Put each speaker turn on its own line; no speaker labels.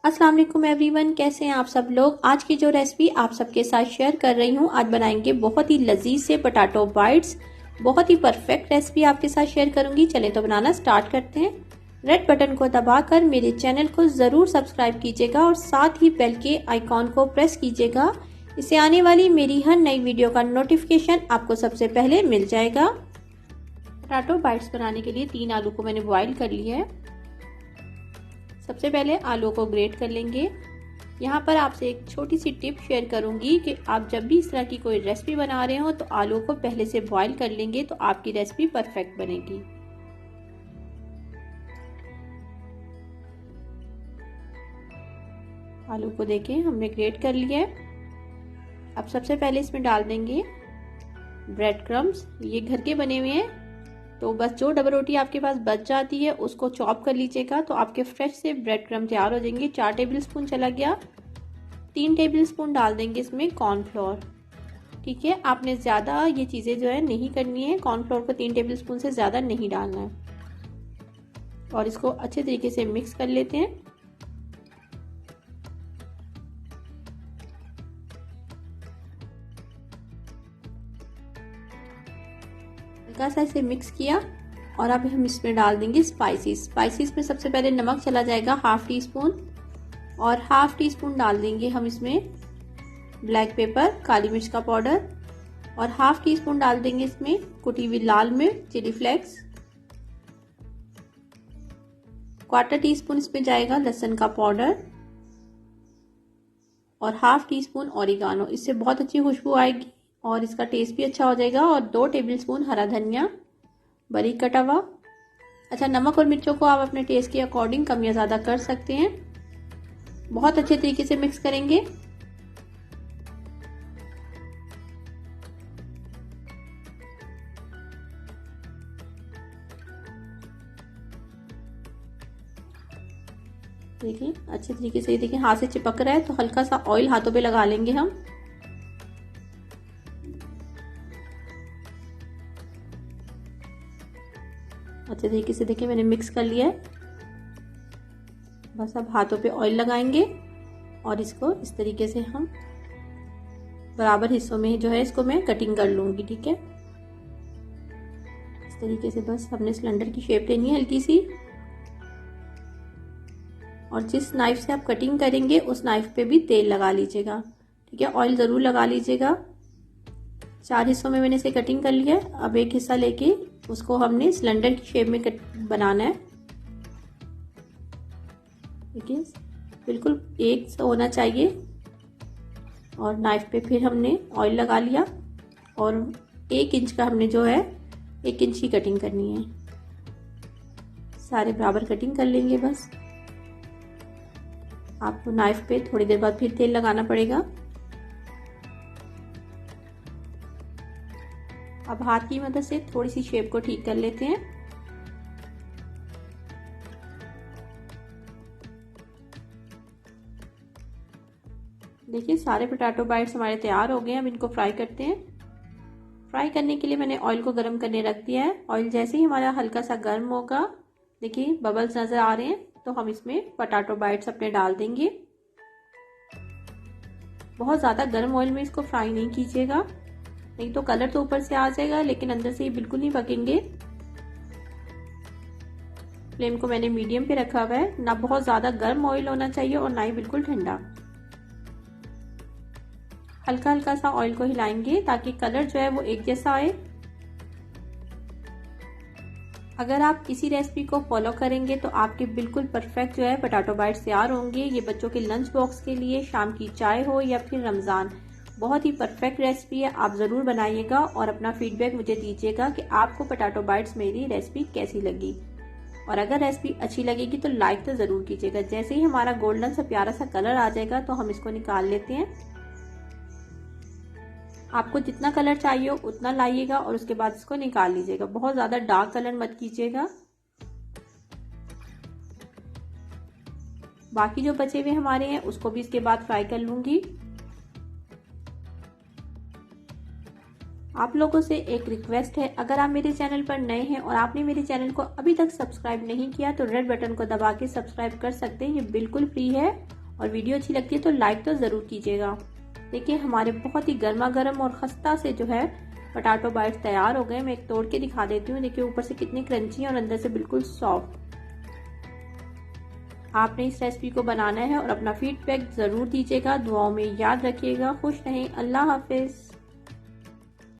अस्सलाम वालेकुम एवरीवन, कैसे हैं आप सब लोग। आज की जो रेसिपी आप सबके साथ शेयर कर रही हूँ, आज बनाएंगे बहुत ही लजीज से पोटैटो बाइट्स। बहुत ही परफेक्ट रेसिपी आपके साथ शेयर करूंगी। चलें तो बनाना स्टार्ट करते हैं। रेड बटन को दबाकर मेरे चैनल को ज़रूर सब्सक्राइब कीजिएगा और साथ ही बेल के आइकॉन को प्रेस कीजिएगा। इससे आने वाली मेरी हर नई वीडियो का नोटिफिकेशन आपको सबसे पहले मिल जाएगा। पोटैटो बाइट्स बनाने के लिए 3 आलू को मैंने बॉईल कर लिया है। सबसे पहले आलू को ग्रेट कर लेंगे। यहाँ पर आपसे एक छोटी सी टिप शेयर करूंगी कि आप जब भी इस तरह की कोई रेसिपी बना रहे हो तो आलू को पहले से बॉईल कर लेंगे तो आपकी रेसिपी परफेक्ट बनेगी। आलू को देखें, हमने ग्रेट कर लिया है। अब सबसे पहले इसमें डाल देंगे ब्रेड क्रम्स। ये घर के बने हुए हैं, तो बस जो डबल रोटी आपके पास बच जाती है उसको चॉप कर लीजिएगा तो आपके फ्रेश से ब्रेड क्रम्ब तैयार हो जाएंगे। 4 टेबलस्पून चला गया। 3 टेबलस्पून डाल देंगे इसमें कॉर्नफ्लोर। ठीक है, आपने ज़्यादा ये चीज़ें जो है नहीं करनी है। कॉर्नफ्लोर को 3 टेबलस्पून से ज़्यादा नहीं डालना है। और इसको अच्छे तरीके से मिक्स कर लेते हैं। हल्का सा इसे मिक्स किया और अब हम इसमें डाल देंगे स्पाइसेस में सबसे पहले नमक चला जाएगा ½ टी स्पून और ½ टी स्पून डाल देंगे हम इसमें ब्लैक पेपर, काली मिर्च का पाउडर और ½ टी स्पून डाल देंगे इसमें कुटी हुई लाल मिर्च, चिली फ्लेक्स। 1/4 टी स्पून इसमें जाएगा लहसुन का पाउडर और ½ टी स्पून ऑरिगानो। इससे बहुत अच्छी खुशबू आएगी और इसका टेस्ट भी अच्छा हो जाएगा। और 2 टेबलस्पून हरा धनिया बारीक कटा हुआ। अच्छा, नमक और मिर्चों को आप अपने टेस्ट के अकॉर्डिंग कम या ज़्यादा कर सकते हैं। बहुत अच्छे तरीके से मिक्स करेंगे। देखिए अच्छे तरीके से, देखिए हाथ से चिपक रहा है तो हल्का सा ऑयल हाथों पे लगा लेंगे हम। अच्छे तरीके से देखिए मैंने मिक्स कर लिया है। बस अब हाथों पे ऑयल लगाएंगे और इसको इस तरीके से हम बराबर हिस्सों में जो है इसको मैं कटिंग कर लूंगी। ठीक है, इस तरीके से बस हमने सिलेंडर की शेप लेनी है हल्की सी। और जिस नाइफ से आप कटिंग करेंगे उस नाइफ पे भी तेल लगा लीजिएगा। ठीक है, ऑयल जरूर लगा लीजिएगा। 4 हिस्सों में मैंने इसे कटिंग कर लिया है। अब एक हिस्सा लेके उसको हमने सिलेंडर की शेप में बनाना है। देखिए बिल्कुल एक सा होना चाहिए। और नाइफ पे फिर हमने ऑयल लगा लिया और 1 इंच का हमने जो है 1 इंच की कटिंग करनी है। सारे बराबर कटिंग कर लेंगे। बस आपको नाइफ पे थोड़ी देर बाद फिर तेल लगाना पड़ेगा। अब हाथ की मदद से थोड़ी सी शेप को ठीक कर लेते हैं। देखिए सारे पोटैटो बाइट्स हमारे तैयार हो गए हैं। अब इनको फ्राई करते हैं। फ्राई करने के लिए मैंने ऑयल को गर्म करने रख दिया है। ऑयल जैसे ही हमारा हल्का सा गर्म होगा, देखिए बबल्स नजर आ रहे हैं, तो हम इसमें पोटैटो बाइट्स अपने डाल देंगे। बहुत ज़्यादा गर्म ऑयल में इसको फ्राई नहीं कीजिएगा, नहीं तो कलर तो ऊपर से आ जाएगा लेकिन अंदर से ये बिल्कुल नहीं पकेंगे। फ्लेम को मैंने मीडियम पे रखा हुआ है। ना बहुत ज़्यादा गर्म ऑयल होना चाहिए और ना ही बिल्कुल ठंडा। हल्का हल्का सा ऑयल को हिलाएंगे ताकि कलर जो है वो एक जैसा आए। अगर आप इसी रेसिपी को फॉलो करेंगे तो आपके बिल्कुल परफेक्ट जो है पोटैटो बाइट्स तैयार होंगे। ये बच्चों के लंच बॉक्स के लिए, शाम की चाय हो या फिर रमज़ान, बहुत ही परफेक्ट रेसिपी है। आप ज़रूर बनाइएगा और अपना फीडबैक मुझे दीजिएगा कि आपको पोटैटो बाइट्स मेरी रेसिपी कैसी लगी। और अगर रेसिपी अच्छी लगेगी तो लाइक तो ज़रूर कीजिएगा। जैसे ही हमारा गोल्डन सा प्यारा सा कलर आ जाएगा तो हम इसको निकाल लेते हैं। आपको जितना कलर चाहिए हो उतना लाइएगा और उसके बाद इसको निकाल लीजिएगा। बहुत ज़्यादा डार्क कलर मत कीजिएगा। बाकी जो बचे हुए हमारे हैं उसको भी इसके बाद फ्राई कर लूंगी। आप लोगों से एक रिक्वेस्ट है, अगर आप मेरे चैनल पर नए हैं और आपने मेरे चैनल को अभी तक सब्सक्राइब नहीं किया तो रेड बटन को दबा के सब्सक्राइब कर सकते हैं। ये बिल्कुल फ्री है और वीडियो अच्छी लगती है तो लाइक तो ज़रूर कीजिएगा। देखिए हमारे बहुत ही गर्मा गर्म और खस्ता से जो है पोटैटो बाइट्स तैयार हो गए। मैं एक तोड़ के दिखा देती हूँ। देखिए ऊपर से कितनी क्रंची और अंदर से बिल्कुल सॉफ्ट। आपने इस रेसिपी को बनाना है और अपना फीडबैक ज़रूर दीजिएगा। दुआओं में याद रखिएगा। खुश रहें। अल्लाह हाफिज़।